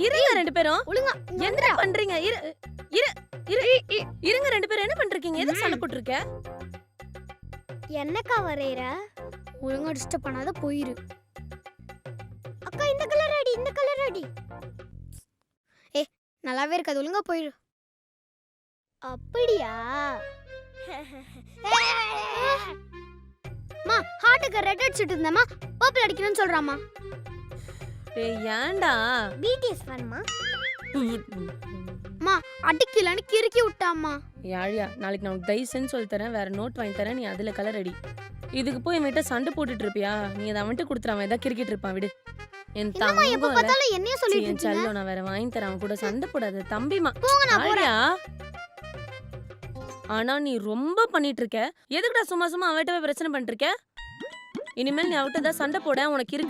இருங்க ரெண்டு பேரும். ஒழுங்கா என்ன பண்றீங்க? இருங்க ரெண்டு பேரும் என்ன பண்றீங்க? எதுக்கு சண்டை போட்டுருக்க? என்னக்கா வரையற? ஒழுங்கா டிஸ்டர்ப் பண்ணாத போயிரு. அக்கா இந்த கலர் அடி, இந்த கலர் அடி. நல்லாவே இருக்காது, ஒழுங்கா போயிரு. அப்படியா? மா ஹார்ட்டுக்கு ரெட் அடிச்சிட்டு இருந்தேம்மா, பர்பிள் அடிக்கணும்னு சொல்றாமா. டேய் ஏன்டா? பிடிஎஸ் ஃபேன்மா. மா அடிக்கலன்னு கிறுக்கி விட்டாம்மா. யாழியா, நாளைக்கு நான் உனக்கு டைசன் சொல்லி தரேன், வேற நோட் வாங்கி தரேன், நீ அதுல கலர் அடி. இதுக்கு போய் இவன்கிட்ட சண்டை போட்டுட்டு இருப்பியா? நீ அதை அவன்கிட்ட கொடுத்துரு, அவன் ஏதாவது கிரிக்கெட் இருப்பான் விடு. என் என்னம்மா எப்ப தங்கம் பார்த்தாலும் என்னைய சொல்லிட்டு என் இருக்கீங்க? செல்லம், நான் வேற வாங்கி தரேன், அவன் கூட சண்டை போடாத தம்பிமா. போங்க நான் போறேன். ஆழியா, ஆனா நீ ரொம்ப பண்ணிட்டு இருக்க. எதுக்குடா சும்மா சும்மா அவன்கிட்ட போய் பிரச்சனை பண்ணிட்டு இருக்க? இனிமேல் நீ அவன்கிட்ட ஏதாவது சண்டை போட உனக்கு இருக்கு.